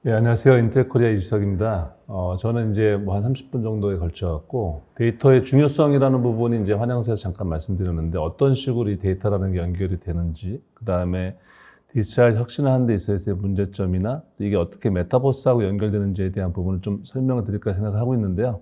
네, 안녕하세요. 인텔코리아 이주석입니다. 저는 이제 뭐 한 30분 정도에 걸쳐갖고 데이터의 중요성이라는 부분이 이제 환영사에서 잠깐 말씀드렸는데 어떤 식으로 이 데이터라는 게 연결이 되는지, 그 다음에 디지털 혁신을 하는 데 있어서의 문제점이나 이게 어떻게 메타버스하고 연결되는지에 대한 부분을 좀 설명을 드릴까 생각하고 있는데요.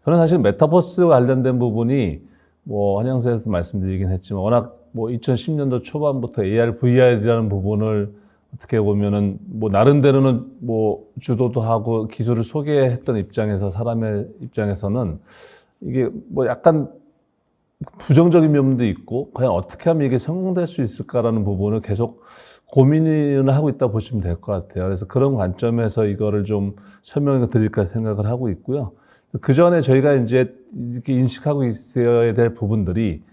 저는 사실 메타버스와 관련된 부분이 뭐 환영사에서 말씀드리긴 했지만 워낙 뭐 2010년도 초반부터 AR, VR이라는 부분을 어떻게 보면은 뭐 나름대로는 뭐 주도도 하고 기술을 소개했던 입장에서 사람의 입장에서는 이게 뭐 약간 부정적인 면도 있고 과연 어떻게 하면 이게 성공될 수 있을까라는 부분을 계속 고민을 하고 있다 보시면 될 것 같아요. 그래서 그런 관점에서 이거를 좀 설명을 드릴까 생각을 하고 있고요. 그 전에 저희가 이제 이렇게 인식하고 있어야 될 부분들이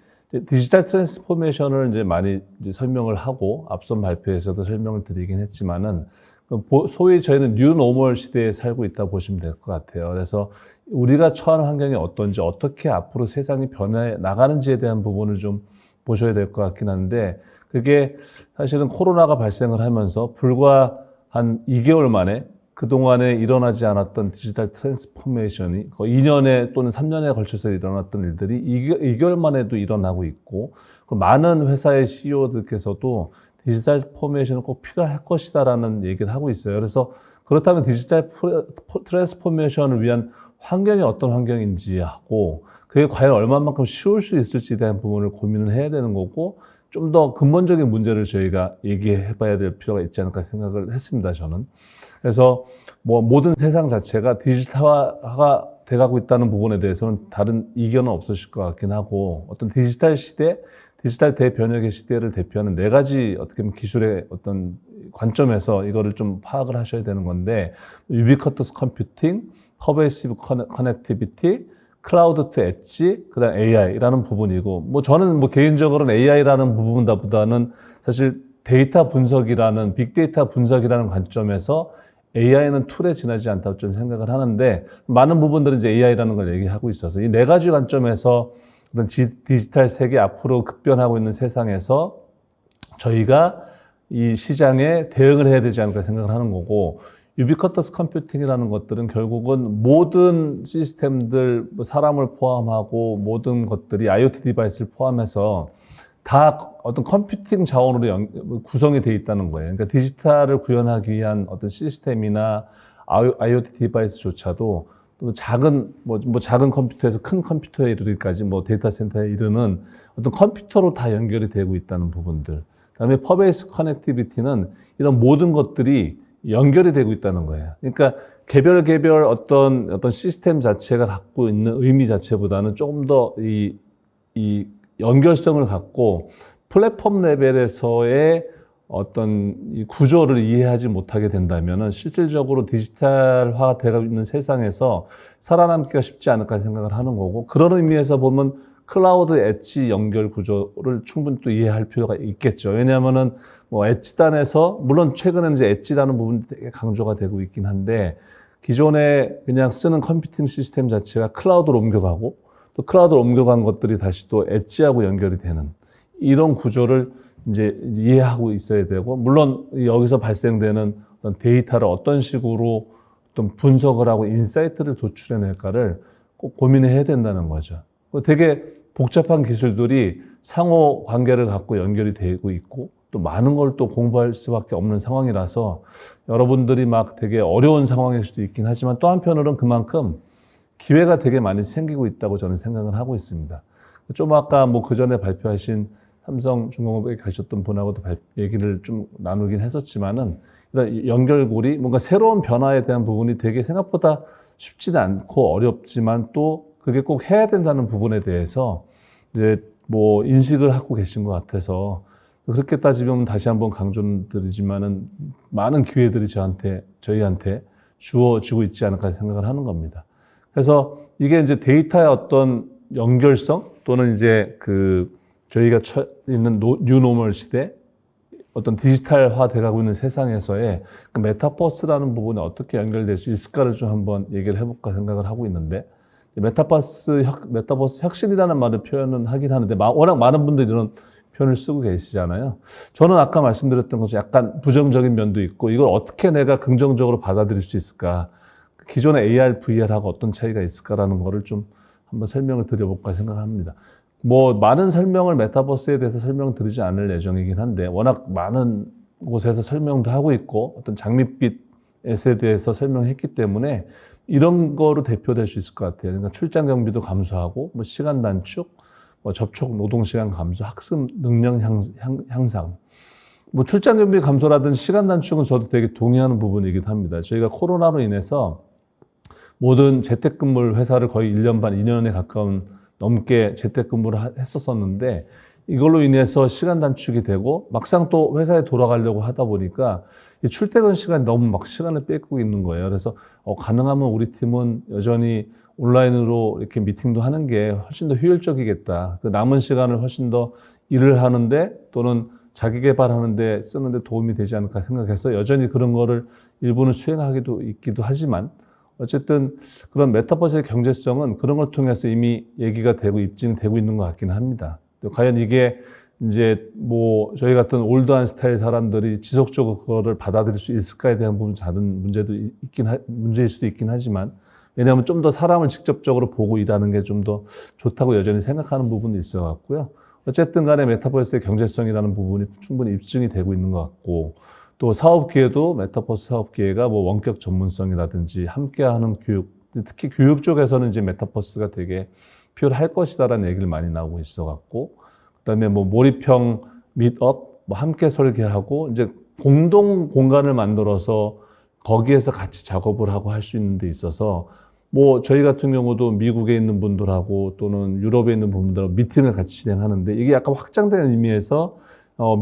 디지털 트랜스포메이션을 이제 많이 이제 설명을 하고 앞선 발표에서도 설명을 드리긴 했지만은 소위 저희는 뉴 노멀 시대에 살고 있다 보시면 될 것 같아요. 그래서 우리가 처한 환경이 어떤지 어떻게 앞으로 세상이 변해 나가는지에 대한 부분을 좀 보셔야 될 것 같긴 한데 그게 사실은 코로나가 발생을 하면서 불과 한 2개월 만에 그동안에 일어나지 않았던 디지털 트랜스포메이션이 거의 2년에 또는 3년에 걸쳐서 일어났던 일들이 2개월 만에도 일어나고 있고 많은 회사의 CEO들께서도 디지털 포메이션은 꼭 필요할 것이다라는 얘기를 하고 있어요. 그래서 그렇다면 디지털 트랜스포메이션을 위한 환경이 어떤 환경인지 하고 그게 과연 얼마만큼 쉬울 수 있을지에 대한 부분을 고민을 해야 되는 거고 좀 더 근본적인 문제를 저희가 얘기해 봐야 될 필요가 있지 않을까 생각을 했습니다, 저는. 그래서 뭐 모든 세상 자체가 디지털화가 돼가고 있다는 부분에 대해서는 다른 이견은 없으실 것 같긴 하고 어떤 디지털 시대, 디지털 대변혁의 시대를 대표하는 네 가지 어떻게 보면 기술의 어떤 관점에서 이거를 좀 파악을 하셔야 되는 건데 유비쿼터스 컴퓨팅, 퍼베이시브 커넥티비티, 클라우드 투 엣지, 그다음 AI라는 부분이고 뭐 저는 뭐 개인적으로는 AI라는 부분보다는 사실 데이터 분석이라는 빅데이터 분석이라는 관점에서 AI는 툴에 지나지 않다고 좀 생각을 하는데 많은 부분들은 이제 AI라는 걸 얘기하고 있어서 이 네 가지 관점에서 어떤 디지털 세계 앞으로 급변하고 있는 세상에서 저희가 이 시장에 대응을 해야 되지 않을까 생각을 하는 거고 유비쿼터스 컴퓨팅이라는 것들은 결국은 모든 시스템들 사람을 포함하고 모든 것들이 IoT 디바이스를 포함해서 다 어떤 컴퓨팅 자원으로 구성이 되어 있다는 거예요. 그러니까 디지털을 구현하기 위한 어떤 시스템이나 IoT 디바이스조차도 또 작은 작은 컴퓨터에서 큰 컴퓨터에 이르기까지 데이터 센터에 이르는 어떤 컴퓨터로 다 연결이 되고 있다는 부분들. 그다음에 퍼베이스 커넥티비티는 이런 모든 것들이 연결이 되고 있다는 거예요. 그러니까 개별 어떤 시스템 자체가 갖고 있는 의미 자체보다는 조금 더 이 연결성을 갖고 플랫폼 레벨에서의 어떤 이 구조를 이해하지 못하게 된다면은 실질적으로 디지털화가 되고 있는 세상에서 살아남기가 쉽지 않을까 생각을 하는 거고 그런 의미에서 보면 클라우드 엣지 연결 구조를 충분히 또 이해할 필요가 있겠죠. 왜냐하면은 엣지단에서 물론 최근에는 이제 엣지라는 부분이 되게 강조가 되고 있긴 한데 기존에 그냥 쓰는 컴퓨팅 시스템 자체가 클라우드로 옮겨가고 또 클라우드로 옮겨간 것들이 다시 또 엣지하고 연결이 되는 이런 구조를 이제 이해하고 있어야 되고 물론 여기서 발생되는 어떤 데이터를 어떤 식으로 어떤 분석을 하고 인사이트를 도출해낼까를 꼭 고민해야 된다는 거죠. 되게 복잡한 기술들이 상호 관계를 갖고 연결이 되고 있고 또 많은 걸 또 공부할 수밖에 없는 상황이라서 여러분들이 막 되게 어려운 상황일 수도 있긴 하지만 또 한편으로는 그만큼 기회가 되게 많이 생기고 있다고 저는 생각을 하고 있습니다. 좀 아까 그 전에 발표하신 삼성중공업에 가셨던 분하고도 얘기를 좀 나누긴 했었지만은 이런 연결고리 뭔가 새로운 변화에 대한 부분이 되게 생각보다 쉽지는 않고 어렵지만 또 그게 꼭 해야 된다는 부분에 대해서 이제 인식을 하고 계신 것 같아서 그렇게 따지면 다시 한번 강조드리지만은 많은 기회들이 저희한테 주어지고 있지 않을까 생각을 하는 겁니다. 그래서 이게 이제 데이터의 어떤 연결성 또는 이제 저희가 있는 뉴노멀 시대 어떤 디지털화 돼가고 있는 세상에서의 그 메타버스라는 부분에 어떻게 연결될 수 있을까를 좀 한번 얘기를 해볼까 생각을 하고 있는데 메타버스 혁신이라는 말을 표현은 하긴 하는데 워낙 많은 분들이 이런 표현을 쓰고 계시잖아요. 저는 아까 말씀드렸던 것처럼 약간 부정적인 면도 있고 이걸 어떻게 내가 긍정적으로 받아들일 수 있을까? 기존의 AR, VR하고 어떤 차이가 있을까라는 거를 좀 한번 설명을 드려볼까 생각합니다. 뭐 많은 설명을 메타버스에 대해서 설명드리지 않을 예정이긴 한데 워낙 많은 곳에서 설명도 하고 있고 어떤 장밋빛에 대해서 설명했기 때문에 이런 거로 대표될 수 있을 것 같아요. 그러니까 출장 경비도 감소하고 뭐 시간 단축, 뭐 접촉 노동 시간 감소, 학습 능력 향상. 뭐 출장 경비 감소라든지 시간 단축은 저도 되게 동의하는 부분이기도 합니다. 저희가 코로나로 인해서 모든 재택근무를 회사를 거의 1년 반, 2년에 가까운 넘게 재택근무를 했었었는데 이걸로 인해서 시간 단축이 되고 막상 또 회사에 돌아가려고 하다 보니까 이 출퇴근 시간이 너무 막 시간을 뺏고 있는 거예요. 그래서 가능하면 우리 팀은 여전히 온라인으로 이렇게 미팅도 하는 게 훨씬 더 효율적이겠다. 그 남은 시간을 훨씬 더 일을 하는데 또는 자기 개발하는데 쓰는데 도움이 되지 않을까 생각해서 여전히 그런 거를 일부는 수행하기도 있기도 하지만 어쨌든 그런 메타버스의 경제성은 그런 걸 통해서 이미 얘기가 되고 입증되고 있는 것 같기는 합니다. 과연 이게 이제 뭐 저희 같은 올드한 스타일 사람들이 지속적으로 그거를 받아들일 수 있을까에 대한 부분 작은 문제도 문제일 수도 있긴 하지만 왜냐하면 좀 더 사람을 직접적으로 보고 일하는 게 좀 더 좋다고 여전히 생각하는 부분도 있어 갖고요. 어쨌든 간에 메타버스의 경제성이라는 부분이 충분히 입증이 되고 있는 것 같고 또 사업 기회도 메타버스 사업 기회가 뭐 원격 전문성이라든지 함께하는 교육, 특히 교육 쪽에서는 이제 메타버스가 되게 필요할 것이다라는 얘기를 많이 나오고 있어 갖고 그다음에 뭐 몰입형 밋업, 뭐 함께 설계하고 이제 공동 공간을 만들어서 거기에서 같이 작업을 하고 할 수 있는 데 있어서 뭐 저희 같은 경우도 미국에 있는 분들하고 또는 유럽에 있는 분들하고 미팅을 같이 진행하는데 이게 약간 확장된 의미에서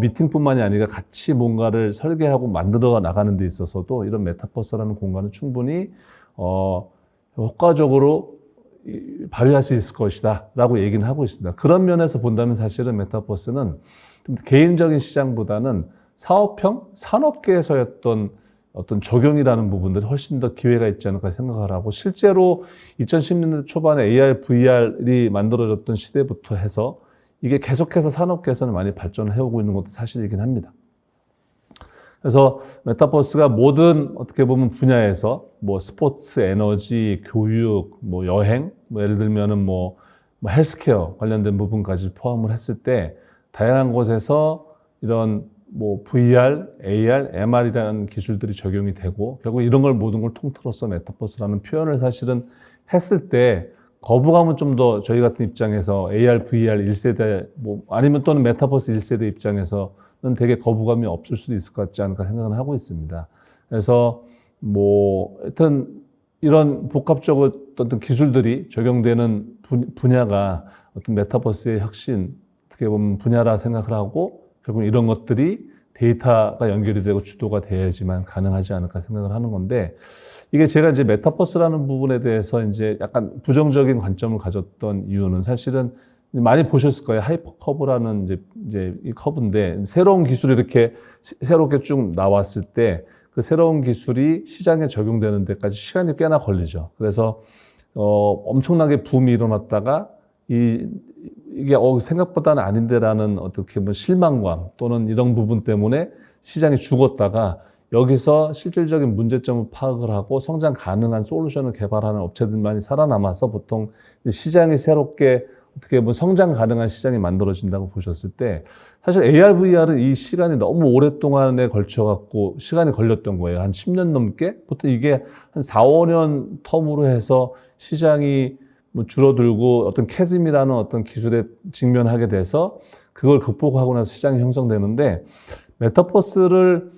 미팅뿐만이 아니라 같이 뭔가를 설계하고 만들어 나가는 데 있어서도 이런 메타버스라는 공간은 충분히 효과적으로 발휘할 수 있을 것이다 라고 얘기는 하고 있습니다. 그런 면에서 본다면 사실은 메타버스는 좀 개인적인 시장보다는 사업형, 산업계에서의 어떤 적용이라는 부분들이 훨씬 더 기회가 있지 않을까 생각을 하고 실제로 2010년대 초반에 AR, VR이 만들어졌던 시대부터 해서 이게 계속해서 산업계에서는 많이 발전을 해오고 있는 것도 사실이긴 합니다. 그래서 메타버스가 모든 어떻게 보면 분야에서 뭐 스포츠, 에너지, 교육, 뭐 여행, 뭐 예를 들면은 뭐 헬스케어 관련된 부분까지 포함을 했을 때 다양한 곳에서 이런 뭐 VR, AR, MR이라는 기술들이 적용이 되고 결국 이런 걸 모든 걸 통틀어서 메타버스라는 표현을 사실은 했을 때 거부감은 좀 더 저희 같은 입장에서 AR, VR 1세대 뭐 아니면 또는 메타버스 1세대 입장에서는 되게 거부감이 없을 수도 있을 것 같지 않을까 생각을 하고 있습니다. 그래서 뭐 하여튼 이런 복합적인 어떤 기술들이 적용되는 분야가 어떤 메타버스의 혁신 어떻게 보면 분야라 생각을 하고 결국 이런 것들이 데이터가 연결이 되고 주도가 돼야지만 가능하지 않을까 생각을 하는 건데 이게 제가 이제 메타버스라는 부분에 대해서 이제 약간 부정적인 관점을 가졌던 이유는 사실은 많이 보셨을 거예요. 하이퍼 커브라는 이제 이 커브인데 새로운 기술이 이렇게 새롭게 쭉 나왔을 때 그 새로운 기술이 시장에 적용되는 데까지 시간이 꽤나 걸리죠. 그래서 엄청나게 붐이 일어났다가 이게 생각보다는 아닌데라는 어떻게 보면 실망감 또는 이런 부분 때문에 시장이 죽었다가 여기서 실질적인 문제점을 파악을 하고 성장 가능한 솔루션을 개발하는 업체들만이 살아남아서 보통 시장이 새롭게 어떻게 보면 성장 가능한 시장이 만들어진다고 보셨을 때 사실 AR, VR은 이 시간이 너무 오랫동안에 걸쳐갖고 시간이 걸렸던 거예요. 한 10년 넘게? 보통 이게 한 4, 5년 텀으로 해서 시장이 뭐 줄어들고 어떤 캐즘이라는 어떤 기술에 직면하게 돼서 그걸 극복하고 나서 시장이 형성되는데 메타버스를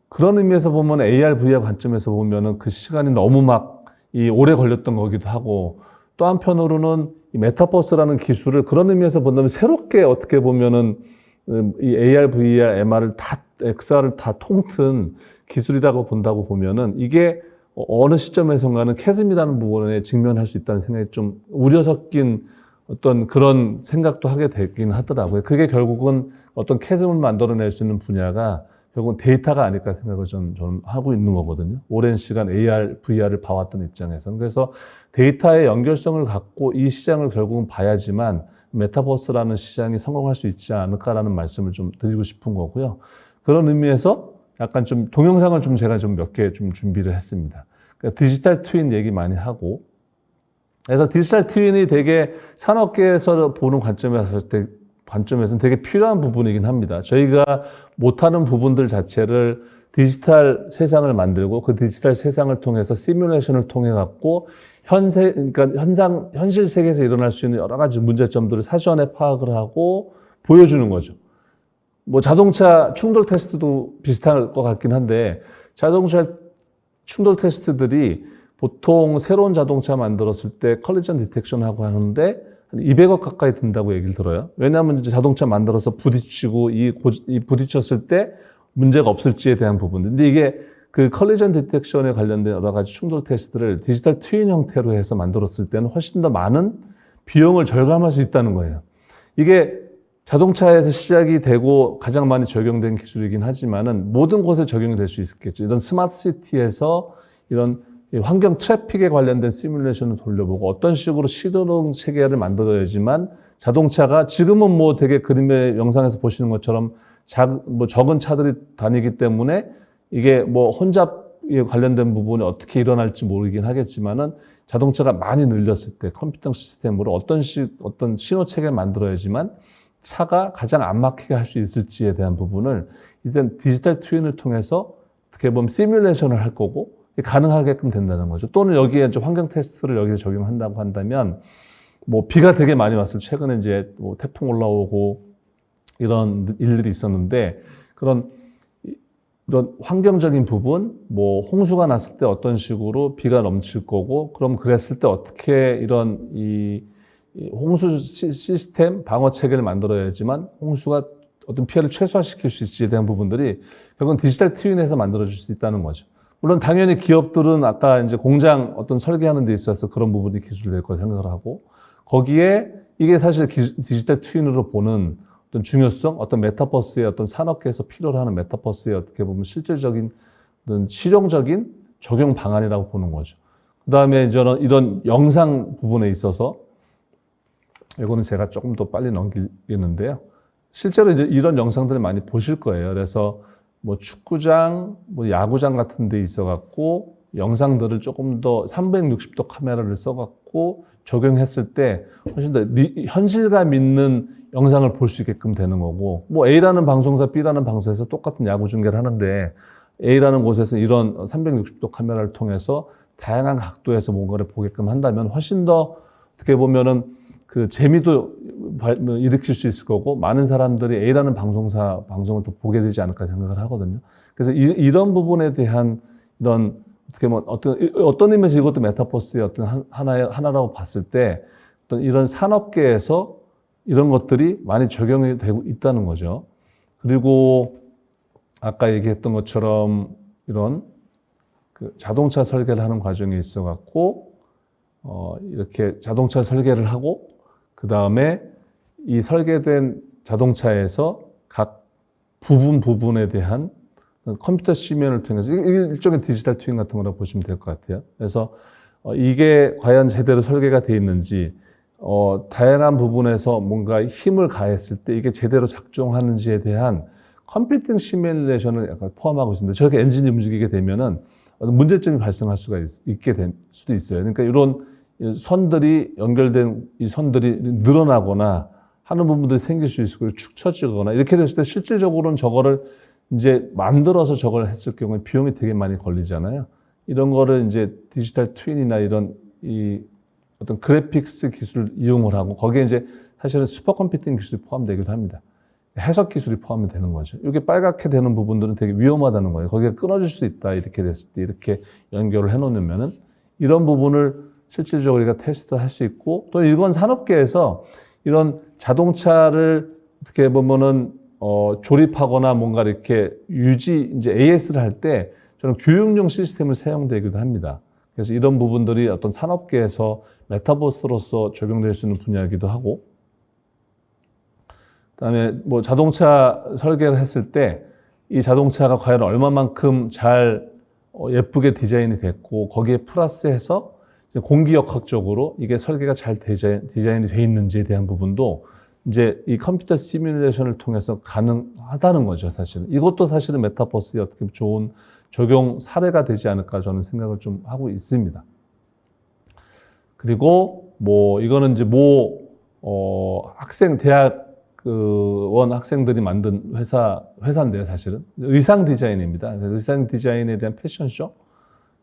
그런 의미에서 보면 AR, VR 관점에서 보면은 그 시간이 너무 막 오래 걸렸던 거기도 하고 또 한편으로는 이 메타버스라는 기술을 그런 의미에서 본다면 새롭게 어떻게 보면은 이 AR, VR, MR을 XR을 다 통튼 기술이라고 본다고 보면은 이게 어느 시점에선가는 캐즘이라는 부분에 직면할 수 있다는 생각이 좀 우려 섞인 어떤 그런 생각도 하게 되긴 하더라고요. 그게 결국은 어떤 캐즘을 만들어낼 수 있는 분야가 결국은 데이터가 아닐까 생각을 저는 하고 있는 거거든요. 오랜 시간 AR, VR을 봐왔던 입장에서는. 그래서 데이터의 연결성을 갖고 이 시장을 결국은 봐야지만 메타버스라는 시장이 성공할 수 있지 않을까라는 말씀을 좀 드리고 싶은 거고요. 그런 의미에서 약간 좀 동영상을 좀 제가 좀 몇 개 좀 준비를 했습니다. 그러니까 디지털 트윈 얘기 많이 하고, 그래서 디지털 트윈이 되게 산업계에서 보는 관점에서는 되게 필요한 부분이긴 합니다. 저희가 못하는 부분들 자체를 디지털 세상을 만들고 그 디지털 세상을 통해서 시뮬레이션을 통해 갖고 그러니까 현실 세계에서 일어날 수 있는 여러 가지 문제점들을 사전에 파악을 하고 보여주는 거죠. 뭐 자동차 충돌 테스트도 비슷할 것 같긴 한데, 자동차 충돌 테스트들이 보통 새로운 자동차 만들었을 때 컬리전 디텍션하고 하는데 한 200억 가까이 든다고 얘기를 들어요. 왜냐하면 이제 자동차 만들어서 부딪히고 이 부딪혔을 때 문제가 없을지에 대한 부분들. 근데 이게 그 컬리전 디텍션에 관련된 여러 가지 충돌 테스트를 디지털 트윈 형태로 해서 만들었을 때는 훨씬 더 많은 비용을 절감할 수 있다는 거예요. 이게 자동차에서 시작이 되고 가장 많이 적용된 기술이긴 하지만은 모든 곳에 적용이 될 수 있겠죠. 이런 스마트 시티에서 이런 환경 트래픽에 관련된 시뮬레이션을 돌려보고 어떤 식으로 시동 체계를 만들어야지만 자동차가 지금은 뭐 되게 그림의 영상에서 보시는 것처럼 적은 차들이 다니기 때문에 이게 뭐 혼잡에 관련된 부분이 어떻게 일어날지 모르긴 하겠지만은 자동차가 많이 늘렸을 때 컴퓨터 시스템으로 어떤 신호 체계를 만들어야지만 차가 가장 안 막히게 할 수 있을지에 대한 부분을 일단 디지털 트윈을 통해서 어떻게 보면 시뮬레이션을 할 거고 가능하게끔 된다는 거죠. 또는 여기에 이제 환경 테스트를 여기서 적용한다고 한다면 뭐 비가 되게 많이 왔어요. 최근에 이제 뭐 태풍 올라오고 이런 일들이 있었는데 이런 환경적인 부분, 뭐 홍수가 났을 때 어떤 식으로 비가 넘칠 거고, 그럼 그랬을 때 어떻게 이런 이 홍수 시스템 방어 체계를 만들어야지만 홍수가 어떤 피해를 최소화시킬 수 있을지에 대한 부분들이 결국은 디지털 트윈에서 만들어질 수 있다는 거죠. 물론 당연히 기업들은 아까 이제 공장 어떤 설계하는 데 있어서 그런 부분이 기술될 거라 생각을 하고, 거기에 이게 사실 디지털 트윈으로 보는 어떤 중요성, 어떤 메타버스의 어떤 산업계에서 필요로 하는 메타버스의 어떻게 보면 실질적인 어떤 실용적인 적용 방안이라고 보는 거죠. 그 다음에 이런 영상 부분에 있어서 이거는 제가 조금 더 빨리 넘기겠는데요. 실제로 이제 이런 영상들을 많이 보실 거예요. 그래서 뭐 축구장, 뭐 야구장 같은 데 있어갖고 영상들을 조금 더 360도 카메라를 써갖고 적용했을 때 훨씬 더 현실감 있는 영상을 볼 수 있게끔 되는 거고, 뭐 A라는 방송사, B라는 방송에서 똑같은 야구 중계를 하는데 A라는 곳에서 이런 360도 카메라를 통해서 다양한 각도에서 뭔가를 보게끔 한다면 훨씬 더 어떻게 보면은 그 재미도 일으킬 수 있을 거고, 많은 사람들이 A라는 방송사 방송을 더 보게 되지 않을까 생각을 하거든요. 그래서 이런 부분에 대한 이런 어떻게 뭐 어떤 의미에서 이것도 메타버스의 어떤 하나라고 봤을 때 어떤 이런 산업계에서 이런 것들이 많이 적용이 되고 있다는 거죠. 그리고 아까 얘기했던 것처럼 이런 그 자동차 설계를 하는 과정에 있어 갖고 이렇게 자동차 설계를 하고, 그 다음에 이 설계된 자동차에서 각 부분에 대한 컴퓨터 시뮬을 통해서 일종의 디지털 트윈 같은 거라고 보시면 될 것 같아요. 그래서 이게 과연 제대로 설계가 되어 있는지, 다양한 부분에서 뭔가 힘을 가했을 때 이게 제대로 작동하는지에 대한 컴퓨팅 시뮬레이션을 약간 포함하고 있습니다. 저렇게 엔진이 움직이게 되면은 문제점이 발생할 수가 있게 될 수도 있어요. 그러니까 이런 선들이 연결된 이 선들이 늘어나거나 하는 부분들이 생길 수 있고 축 처지거나 이렇게 됐을 때 실질적으로는 저거를 이제 만들어서 저걸 했을 경우에 비용이 되게 많이 걸리잖아요. 이런 거를 이제 디지털 트윈이나 이런 이 어떤 그래픽스 기술을 이용을 하고, 거기에 이제 사실은 슈퍼컴퓨팅 기술이 포함되기도 합니다. 해석 기술이 포함이 되는 거죠. 이게 빨갛게 되는 부분들은 되게 위험하다는 거예요. 거기가 끊어질 수 있다. 이렇게 됐을 때 이렇게 연결을 해 놓으면은 이런 부분을 실질적으로 우리가 테스트할 수 있고, 또 이건 산업계에서 이런 자동차를 어떻게 보면은 조립하거나 뭔가 이렇게 이제 AS를 할 때 저는 교육용 시스템을 사용되기도 합니다. 그래서 이런 부분들이 어떤 산업계에서 메타버스로서 적용될 수 있는 분야이기도 하고, 그다음에 뭐 자동차 설계를 했을 때 이 자동차가 과연 얼마만큼 잘 예쁘게 디자인이 됐고, 거기에 플러스해서 이제 공기역학적으로 이게 설계가 잘 디자인이 돼 있는지에 대한 부분도 이제 이 컴퓨터 시뮬레이션을 통해서 가능하다는 거죠, 사실은. 이것도 사실은 메타버스의 어떻게 좋은 적용 사례가 되지 않을까 저는 생각을 좀 하고 있습니다. 그리고 뭐 이거는 이제 학생 대학원 학생들이 만든 회사인데요, 사실은 의상 디자인입니다. 의상 디자인에 대한 패션쇼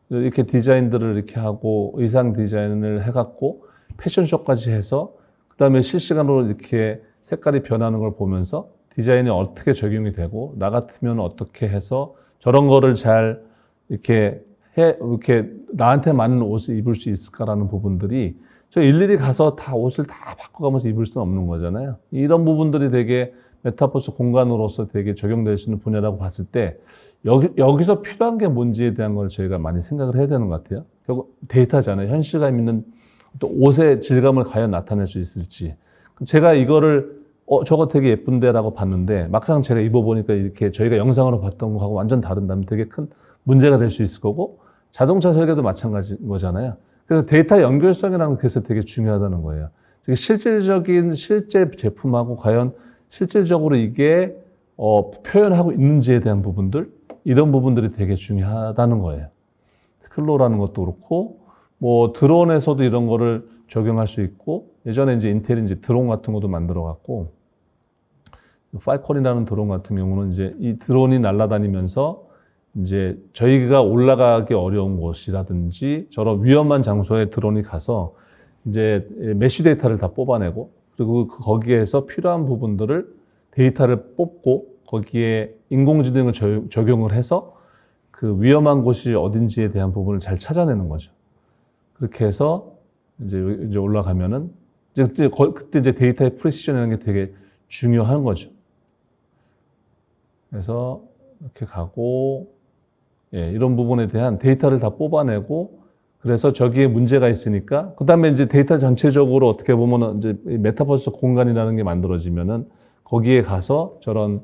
이렇게 디자인들을 이렇게 하고 의상 디자인을 해갖고 패션쇼까지 해서 그 다음에 실시간으로 이렇게 색깔이 변하는 걸 보면서 디자인이 어떻게 적용이 되고 나 같으면 어떻게 해서 저런 거를 잘 이렇게 나한테 맞는 옷을 입을 수 있을까라는 부분들이 저 일일이 가서 다 옷을 다 바꿔가면서 입을 수는 없는 거잖아요. 이런 부분들이 되게 메타버스 공간으로서 되게 적용될 수 있는 분야라고 봤을 때 여기서 필요한 게 뭔지에 대한 걸 저희가 많이 생각을 해야 되는 것 같아요. 결국 데이터잖아요. 현실감 있는 또 옷의 질감을 과연 나타낼 수 있을지. 제가 이거를 저거 되게 예쁜데라고 봤는데 막상 제가 입어보니까 이렇게 저희가 영상으로 봤던 거하고 완전 다른다면 되게 큰 문제가 될 수 있을 거고 자동차 설계도 마찬가지인 거잖아요. 그래서 데이터 연결성이라는 게 되게 중요하다는 거예요. 실질적인 실제 제품하고 과연 실질적으로 이게 표현하고 있는지에 대한 부분들 이런 부분들이 되게 중요하다는 거예요. 클로라는 것도 그렇고 뭐 드론에서도 이런 거를 적용할 수 있고 예전에 이제 인텔이 이제 드론 같은 것도 만들어 갖고 팔콘이라는 드론 같은 경우는 이제 이 드론이 날아다니면서 이제 저희가 올라가기 어려운 곳이라든지 저런 위험한 장소에 드론이 가서 이제 메쉬 데이터를 다 뽑아내고 그리고 거기에서 필요한 부분들을 데이터를 뽑고 거기에 인공지능을 적용을 해서 그 위험한 곳이 어딘지에 대한 부분을 잘 찾아내는 거죠. 그렇게 해서 이제 올라가면은 그때 이제 데이터의 프리시전이라는 게 되게 중요한 거죠. 그래서 이렇게 가고 이런 부분에 대한 데이터를 다 뽑아내고 그래서 저기에 문제가 있으니까 그다음에 이제 데이터 전체적으로 어떻게 보면은 이제 메타버스 공간이라는 게 만들어지면은 거기에 가서 저런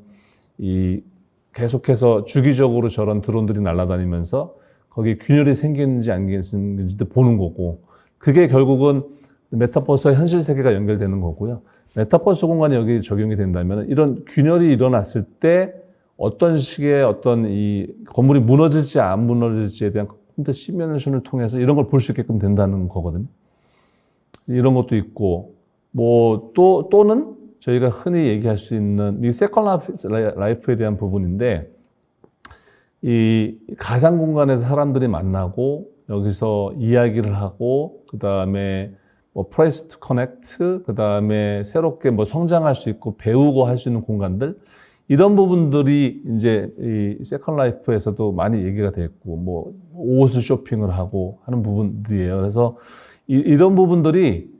계속해서 주기적으로 저런 드론들이 날아다니면서 거기에 균열이 생기는지 안 생기는지 보는 거고 그게 결국은 메타버스와 현실 세계가 연결되는 거고요. 메타버스 공간이 여기 적용이 된다면 이런 균열이 일어났을 때 어떤 식의 이 건물이 무너질지 안 무너질지에 대한 컴퓨터 시뮬레이션을 통해서 이런 걸 볼 수 있게끔 된다는 거거든요. 이런 것도 있고 뭐 또는 저희가 흔히 얘기할 수 있는 이 세컨 라이프에 대한 부분인데 이 가상 공간에서 사람들이 만나고 여기서 이야기를 하고 그다음에 뭐 프레스 투 커넥트 그다음에 새롭게 뭐 성장할 수 있고 배우고 할 수 있는 공간들 이런 부분들이 이제 이 세컨 라이프에서도 많이 얘기가 됐고 뭐 옷을 쇼핑을 하고 하는 부분들이에요. 그래서 이런 부분들이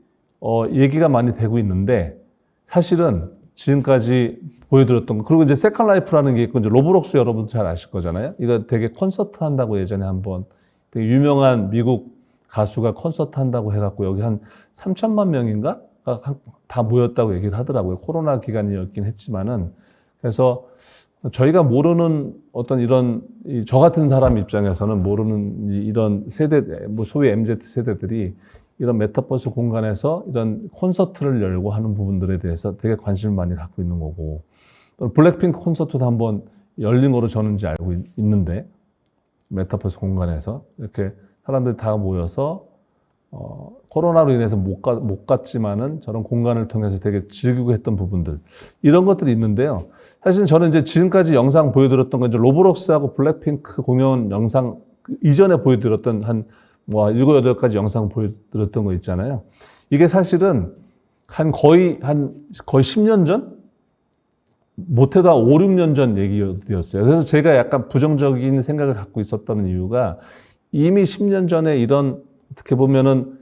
얘기가 많이 되고 있는데 사실은 지금까지 보여드렸던 거 그리고 이제 세컨 라이프라는 게 있고 이제 로블록스 여러분도 잘 아실 거잖아요. 이거 되게 콘서트 한다고 예전에 한번 되게 유명한 미국 가수가 콘서트 한다고 해갖고 여기 한 3천만 명인가 다 모였다고 얘기를 하더라고요. 코로나 기간이었긴 했지만은 그래서 저희가 모르는 어떤 이런 저 같은 사람 입장에서는 모르는 이런 세대, 뭐 소위 MZ 세대들이 이런 메타버스 공간에서 이런 콘서트를 열고 하는 부분들에 대해서 되게 관심을 많이 갖고 있는 거고 블랙핑크 콘서트도 한번 열린 거로 저는 이제 알고 있는데 메타버스 공간에서 이렇게 사람들이 다 모여서 코로나로 인해서 못 갔지만은 저런 공간을 통해서 되게 즐기고 했던 부분들 이런 것들이 있는데요. 사실 저는 이제 지금까지 영상 보여드렸던 건 이제 로블록스하고 블랙핑크 공연 영상 이전에 보여드렸던 한 7, 8가지 영상 보여드렸던 거 있잖아요. 이게 사실은 거의 10년 전? 못해도 5, 6년 전 얘기였어요. 그래서 제가 약간 부정적인 생각을 갖고 있었던 이유가 이미 10년 전에 이런 어떻게 보면은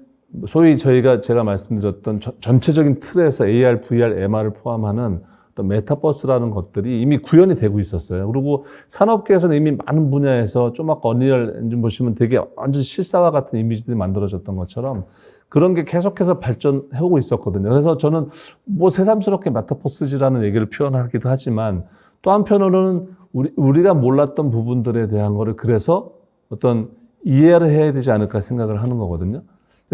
소위 제가 말씀드렸던 전체적인 틀에서 AR, VR, MR을 포함하는 어떤 메타버스라는 것들이 이미 구현이 되고 있었어요. 그리고 산업계에서는 이미 많은 분야에서 좀 아까 언리얼 엔진 보시면 되게 완전 실사화 같은 이미지들이 만들어졌던 것처럼 그런 게 계속해서 발전해오고 있었거든요. 그래서 저는 뭐 새삼스럽게 메타버스지라는 얘기를 표현하기도 하지만 또 한편으로는 우리가 몰랐던 부분들에 대한 거를 그래서 어떤 이해를 해야 되지 않을까 생각을 하는 거거든요.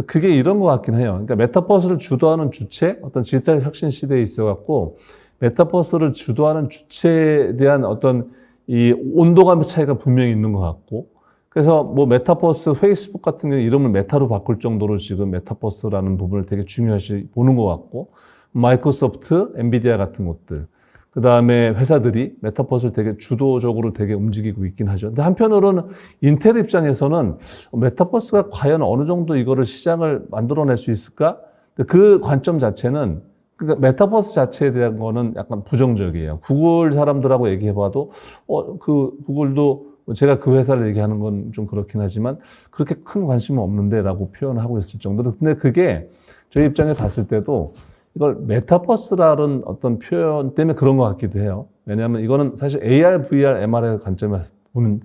그게 이런 것 같긴 해요. 그러니까 메타버스를 주도하는 주체, 어떤 디지털 혁신 시대에 있어갖고 메타버스를 주도하는 주체에 대한 어떤 이 온도감의 차이가 분명히 있는 것 같고, 그래서 뭐 메타버스 페이스북 같은 경우 이름을 메타로 바꿀 정도로 지금 메타버스라는 부분을 되게 중요시 보는 것 같고, 마이크로소프트, 엔비디아 같은 곳들, 그 다음에 회사들이 메타버스를 되게 주도적으로 되게 움직이고 있긴 하죠. 근데 한편으로는 인텔 입장에서는 메타버스가 과연 어느 정도 이거를 시장을 만들어낼 수 있을까? 그 관점 자체는, 그러니까 메타버스 자체에 대한 거는 약간 부정적이에요. 구글 사람들하고 얘기해봐도, 구글도 제가 그 회사를 얘기하는 건 좀 그렇긴 하지만 그렇게 큰 관심은 없는데 라고 표현하고 있을 정도로. 근데 그게 저희 입장에 봤을 때도 이걸 메타버스라는 어떤 표현 때문에 그런 것 같기도 해요. 왜냐하면 이거는 사실 AR, VR, MR의 관점에서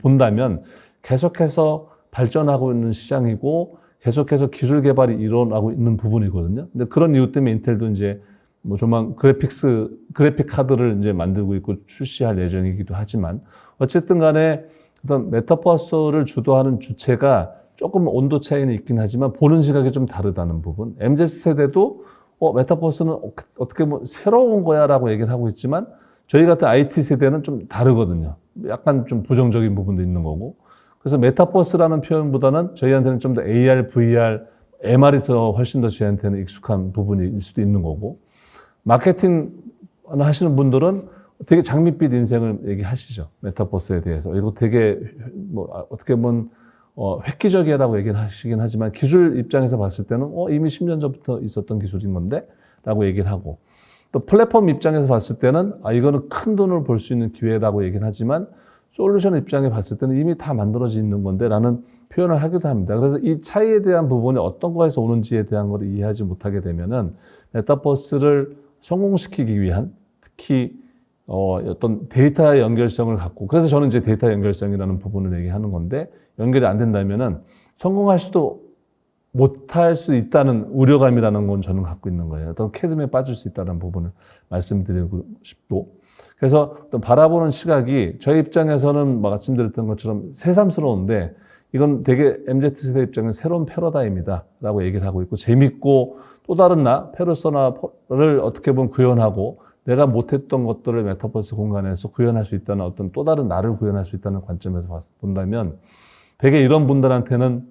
본다면 계속해서 발전하고 있는 시장이고 계속해서 기술 개발이 일어나고 있는 부분이거든요. 근데 그런 이유 때문에 인텔도 이제 뭐 조만 그래픽 카드를 이제 만들고 있고 출시할 예정이기도 하지만 어쨌든 간에 어떤 메타버스를 주도하는 주체가 조금 온도 차이는 있긴 하지만 보는 시각이 좀 다르다는 부분. MZ세대도 메타버스는 어떻게 보면 새로운 거야 라고 얘기를 하고 있지만 저희 같은 IT 세대는 좀 다르거든요. 약간 좀 부정적인 부분도 있는 거고. 그래서 메타버스라는 표현보다는 저희한테는 좀 더 AR, VR, MR이 더 훨씬 더 저희한테는 익숙한 부분일 수도 있는 거고. 마케팅 하시는 분들은 되게 장밋빛 인생을 얘기하시죠. 메타버스에 대해서. 이거 되게 어떻게 보면 획기적이라고 얘기를 하시긴 하지만 기술 입장에서 봤을 때는 이미 10년 전부터 있었던 기술인 건데 라고 얘기를 하고, 또 플랫폼 입장에서 봤을 때는 이거는 큰 돈을 벌 수 있는 기회라고 얘기는 하지만 솔루션 입장에 봤을 때는 이미 다 만들어져 있는 건데 라는 표현을 하기도 합니다. 그래서 이 차이에 대한 부분이 어떤 거에서 오는지에 대한 걸 이해하지 못하게 되면은 메타버스를 성공시키기 위한 특히 어떤 데이터 연결성을 갖고, 그래서 저는 이제 데이터 연결성이라는 부분을 얘기하는 건데, 연결이 안 된다면은 성공할 수도 못할 수 있다는 우려감이라는 건 저는 갖고 있는 거예요. 어떤 캐즘에 빠질 수 있다는 부분을 말씀드리고 싶고, 그래서 어떤 바라보는 시각이 저희 입장에서는 말씀드렸던 것처럼 새삼스러운데 이건 되게 MZ세대 입장은 새로운 패러다임이다 라고 얘기를 하고 있고, 재밌고 또 다른 페르소나를 어떻게 보면 구현하고 내가 못했던 것들을 메타버스 공간에서 구현할 수 있다는 어떤 또 다른 나를 구현할 수 있다는 관점에서 본다면 되게 이런 분들한테는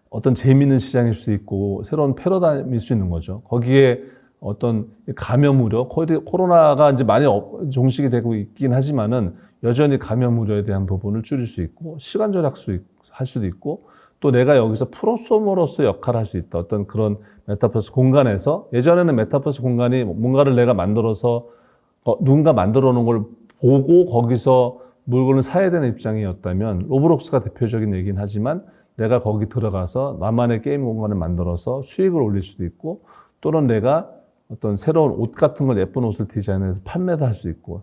어떤 재미있는 시장일 수 있고 새로운 패러다임일 수 있는 거죠. 거기에 어떤 감염 우려, 코로나가 이제 많이 종식이 되고 있긴 하지만은 여전히 감염 우려에 대한 부분을 줄일 수 있고 시간 절약 할 수도 있고 또 내가 여기서 프로소머로서 역할을 할 수 있다. 어떤 그런 메타버스 공간에서, 예전에는 메타버스 공간이 뭔가를 내가 만들어서 누군가 만들어 놓은 걸 보고 거기서 물건을 사야 되는 입장이었다면 로블록스가 대표적인 얘기긴 하지만 내가 거기 들어가서 나만의 게임 공간을 만들어서 수익을 올릴 수도 있고, 또는 내가 어떤 새로운 옷 같은 걸 예쁜 옷을 디자인해서 판매도 할 수 있고,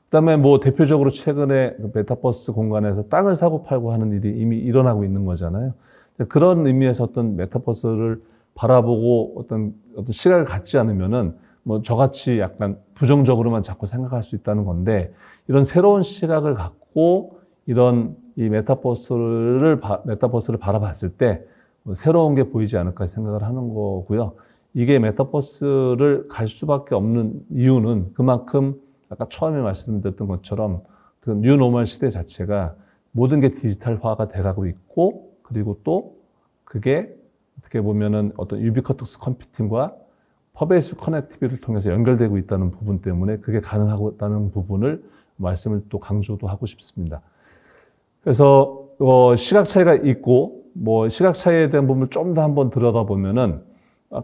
그다음에 뭐 대표적으로 최근에 메타버스 공간에서 땅을 사고 팔고 하는 일이 이미 일어나고 있는 거잖아요. 그런 의미에서 어떤 메타버스를 바라보고 어떤 시각을 갖지 않으면은 뭐 저같이 약간 부정적으로만 자꾸 생각할 수 있다는 건데, 이런 새로운 시각을 갖고 이런 이 메타버스를 바라봤을 때 새로운 게 보이지 않을까 생각을 하는 거고요. 이게 메타버스를 갈 수밖에 없는 이유는 그만큼 아까 처음에 말씀드렸던 것처럼 그 뉴노멀 시대 자체가 모든 게 디지털화가 돼가고 있고, 그리고 또 그게 어떻게 보면은 어떤 유비쿼터스 컴퓨팅과 퍼베이시브 커넥티비티를 통해서 연결되고 있다는 부분 때문에 그게 가능하다는 부분을 말씀을 또 강조도 하고 싶습니다. 그래서 시각 차이가 있고 시각 차이에 대한 부분을 좀 더 한번 들여다보면은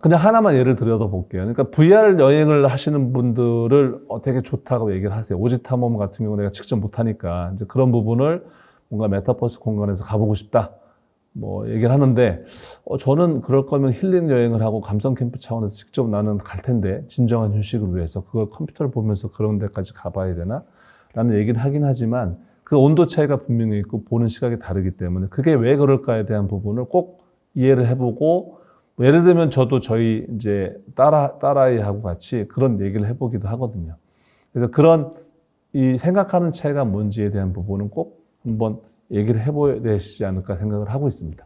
그냥 하나만 예를 들여다볼게요. 그러니까 VR 여행을 하시는 분들을 되게 좋다고 얘기를 하세요. 오지 탐험 같은 경우 내가 직접 못하니까 이제 그런 부분을 뭔가 메타버스 공간에서 가보고 싶다. 얘기를 하는데, 저는 그럴 거면 힐링 여행을 하고 감성 캠프 차원에서 직접 나는 갈 텐데, 진정한 휴식을 위해서 그걸 컴퓨터를 보면서 그런 데까지 가봐야 되나? 라는 얘기를 하긴 하지만, 그 온도 차이가 분명히 있고, 보는 시각이 다르기 때문에, 그게 왜 그럴까에 대한 부분을 꼭 이해를 해보고, 예를 들면 저도 저희 이제 딸아이하고 같이 그런 얘기를 해보기도 하거든요. 그래서 그런 이 생각하는 차이가 뭔지에 대한 부분은 꼭 한번 얘기를 해봐야 되지 않을까 생각을 하고 있습니다.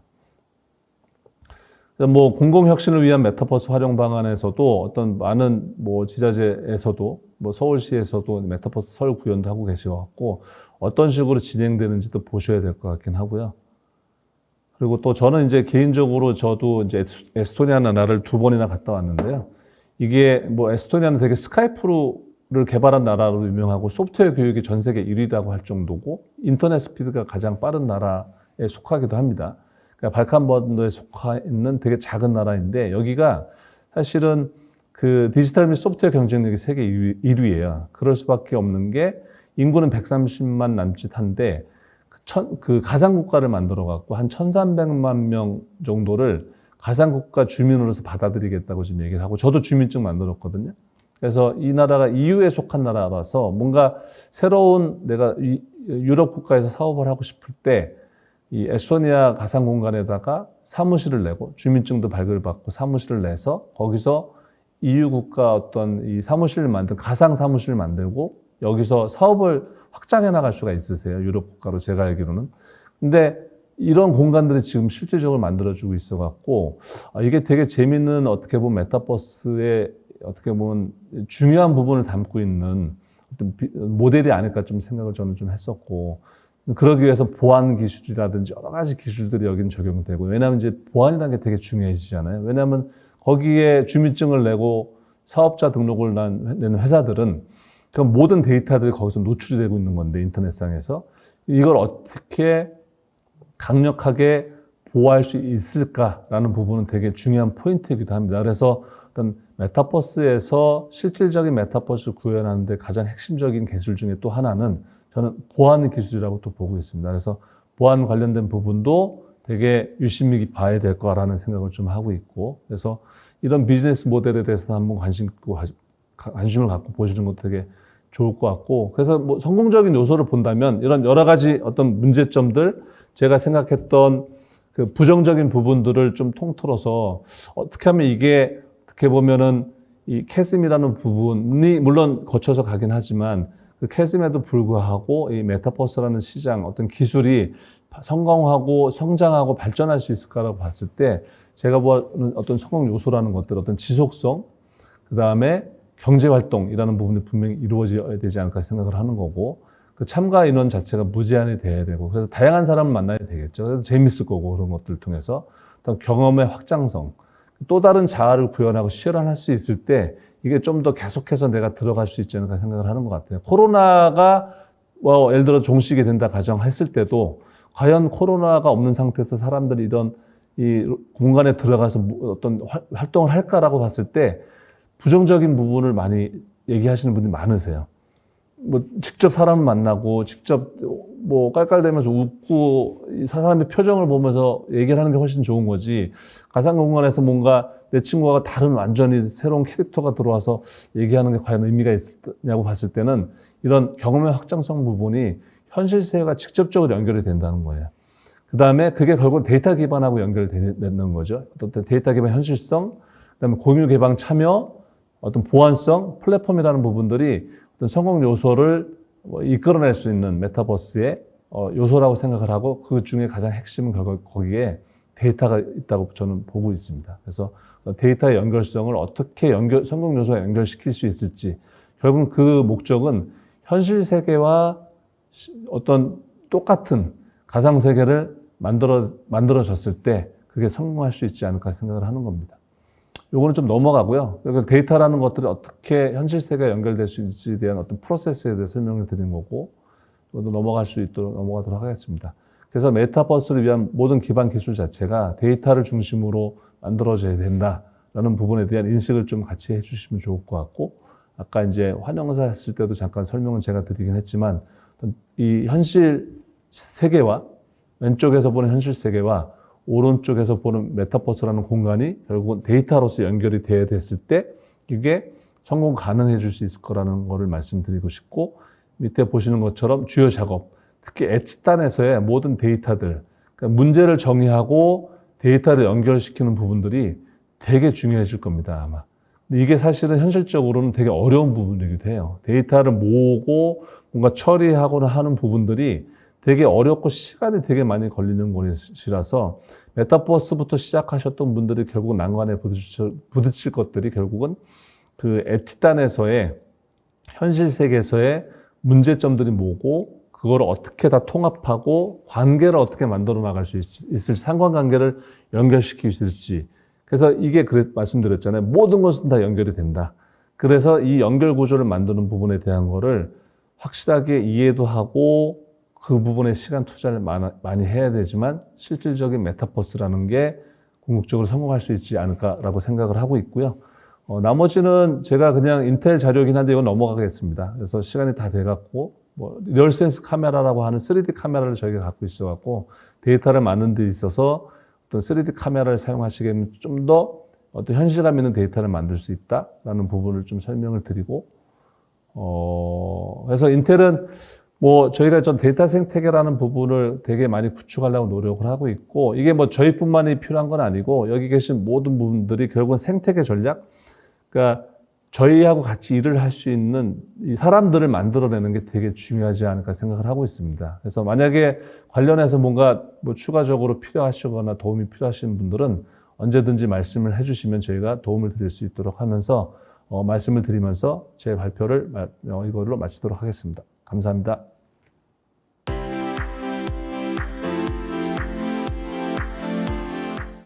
뭐 공공혁신을 위한 메타버스 활용 방안에서도 어떤 많은 뭐 지자체에서도 뭐 서울시에서도 메타버스 서울 구현도 하고 계셔갖고 어떤 식으로 진행되는지도 보셔야 될 것 같긴 하고요. 그리고 또 저는 이제 개인적으로 저도 이제 에스토니아나 나라를 2번이나 갔다 왔는데요. 이게 뭐 에스토니아는 되게 스카이프를 개발한 나라로 유명하고 소프트웨어 교육이 전 세계 1위라고 할 정도고 인터넷 스피드가 가장 빠른 나라에 속하기도 합니다. 그러니까 발칸반도에 속해 있는 되게 작은 나라인데 여기가 사실은 그 디지털 및 소프트웨어 경쟁력이 세계 1위예요. 그럴 수밖에 없는 게 인구는 130만 남짓한데 그 가상국가를 만들어 갖고 한 1,300만 명 정도를 가상국가 주민으로서 받아들이겠다고 지금 얘기를 하고 저도 주민증 만들었거든요. 그래서 이 나라가 EU에 속한 나라라서 뭔가 새로운 내가 유럽 국가에서 사업을 하고 싶을 때 이 에스토니아 가상 공간에다가 사무실을 내고 주민증도 발급받고 사무실을 내서 거기서 EU 국가 어떤 이 사무실을 만든 가상 사무실을 만들고 여기서 사업을 확장해 나갈 수가 있으세요. 유럽 국가로 제가 알기로는. 근데 이런 공간들이 지금 실질적으로 만들어지고 있어 갖고 이게 되게 재밌는 어떻게 보면 메타버스의 어떻게 보면 중요한 부분을 담고 있는 어떤 모델이 아닐까 좀 생각을 저는 좀 했었고 그러기 위해서 보안 기술이라든지 여러 가지 기술들이 여기는 적용되고 왜냐하면 이제 보안이라는 게 되게 중요해지잖아요. 왜냐하면 거기에 주민증을 내고 사업자 등록을 내는 회사들은 그 모든 데이터들이 거기서 노출이 되고 있는 건데 인터넷상에서 이걸 어떻게 강력하게 보호할 수 있을까라는 부분은 되게 중요한 포인트이기도 합니다. 그래서 어떤 메타버스에서 실질적인 메타버스를 구현하는데 가장 핵심적인 기술 중에 또 하나는 저는 보안 기술이라고 또 보고 있습니다. 그래서 보안 관련된 부분도 되게 유심히 봐야 될 거라는 생각을 좀 하고 있고 그래서 이런 비즈니스 모델에 대해서 한번 관심을 갖고 보시는 것도 되게 좋을 것 같고 그래서 뭐 성공적인 요소를 본다면 이런 여러 가지 어떤 문제점들 제가 생각했던 그 부정적인 부분들을 좀 통틀어서 어떻게 하면 이게 어떻게 보면은 이 캐즘이라는 부분이 물론 거쳐서 가긴 하지만 그 캐즘에도 불구하고 이 메타버스라는 시장 어떤 기술이 성공하고 성장하고 발전할 수 있을까라고 봤을 때 제가 보는 어떤 성공 요소라는 것들 어떤 지속성 그 다음에 경제활동이라는 부분이 분명히 이루어져야 되지 않을까 생각을 하는 거고 그 참가 인원 자체가 무제한이 돼야 되고 그래서 다양한 사람을 만나야 되겠죠. 그래서 재밌을 거고 그런 것들을 통해서 어떤 경험의 확장성 또 다른 자아를 구현하고 실현할 수 있을 때 이게 좀 더 계속해서 내가 들어갈 수 있지 않을까 생각을 하는 것 같아요. 코로나가 뭐 예를 들어 종식이 된다 가정했을 때도 과연 코로나가 없는 상태에서 사람들이 이런 이 공간에 들어가서 어떤 활동을 할까라고 봤을 때 부정적인 부분을 많이 얘기하시는 분들이 많으세요. 뭐 직접 사람을 만나고 직접 뭐 깔깔대면서 웃고 사람의 표정을 보면서 얘기를 하는 게 훨씬 좋은 거지 가상 공간에서 뭔가 내 친구가 다른 완전히 새로운 캐릭터가 들어와서 얘기하는 게 과연 의미가 있냐고 봤을 때는 이런 경험의 확장성 부분이 현실 세계가 직접적으로 연결이 된다는 거예요. 그 다음에 그게 결국 데이터 기반하고 연결되는 거죠. 어떤 데이터 기반 현실성, 그 다음에 공유 개방 참여, 어떤 보안성, 플랫폼이라는 부분들이 어떤 성공 요소를 이끌어낼 수 있는 메타버스의 요소라고 생각을 하고 그 중에 가장 핵심은 거기에 데이터가 있다고 저는 보고 있습니다. 그래서 데이터의 연결성을 어떻게 성공 요소에 연결시킬 수 있을지 결국은 그 목적은 현실 세계와 어떤 똑같은 가상 세계를 만들어졌을 때 그게 성공할 수 있지 않을까 생각을 하는 겁니다. 요거는 좀 넘어가고요. 그러니까 데이터라는 것들이 어떻게 현실 세계에 연결될 수 있을지에 대한 어떤 프로세스에 대해 설명을 드린 거고, 이것도 넘어갈 수 있도록 넘어가도록 하겠습니다. 그래서 메타버스를 위한 모든 기반 기술 자체가 데이터를 중심으로 만들어져야 된다라는 부분에 대한 인식을 좀 같이 해주시면 좋을 것 같고, 아까 이제 환영사 했을 때도 잠깐 설명은 제가 드리긴 했지만, 이 현실 세계와 왼쪽에서 보는 현실 세계와 오른쪽에서 보는 메타버스라는 공간이 결국은 데이터로서 연결이 돼야 됐을 때 이게 성공 가능해 줄 수 있을 거라는 거를 말씀드리고 싶고, 밑에 보시는 것처럼 주요 작업, 특히 엣지단에서의 모든 데이터들, 그러니까 문제를 정의하고 데이터를 연결시키는 부분들이 되게 중요해질 겁니다, 아마. 근데 이게 사실은 현실적으로는 되게 어려운 부분이기도 해요. 데이터를 모으고 뭔가 처리하거나 하는 부분들이 되게 어렵고 시간이 되게 많이 걸리는 곳이라서 메타버스부터 시작하셨던 분들이 결국 난관에 부딪힐 것들이 결국은 그 엣지단에서의 현실 세계에서의 문제점들이 뭐고 그걸 어떻게 다 통합하고 관계를 어떻게 만들어 나갈 수 있을지, 상관관계를 연결시킬 수 있을지. 그래서 이게 말씀드렸잖아요. 모든 것은 다 연결이 된다. 그래서 이 연결 구조를 만드는 부분에 대한 거를 확실하게 이해도 하고 그 부분에 시간 투자를 많이 해야 되지만 실질적인 메타버스라는 게 궁극적으로 성공할 수 있지 않을까라고 생각을 하고 있고요. 나머지는 제가 그냥 인텔 자료이긴 한데 이건 넘어가겠습니다. 그래서 시간이 다 돼갖고 뭐 리얼센스 카메라라고 하는 3D 카메라를 저희가 갖고 있어갖고 데이터를 만드는 데 있어서 어떤 3D 카메라를 사용하시기에는 좀 더 어떤 현실감 있는 데이터를 만들 수 있다라는 부분을 좀 설명을 드리고 그래서 인텔은 뭐 저희가 전 데이터 생태계라는 부분을 되게 많이 구축하려고 노력을 하고 있고 이게 뭐 저희뿐만이 필요한 건 아니고 여기 계신 모든 분들이 결국은 생태계 전략 그러니까 저희하고 같이 일을 할 수 있는 이 사람들을 만들어내는 게 되게 중요하지 않을까 생각을 하고 있습니다. 그래서 만약에 관련해서 뭔가 뭐 추가적으로 필요하시거나 도움이 필요하신 분들은 언제든지 말씀을 해주시면 저희가 도움을 드릴 수 있도록 하면서 말씀을 드리면서 제 발표를 이걸로 마치도록 하겠습니다. 감사합니다.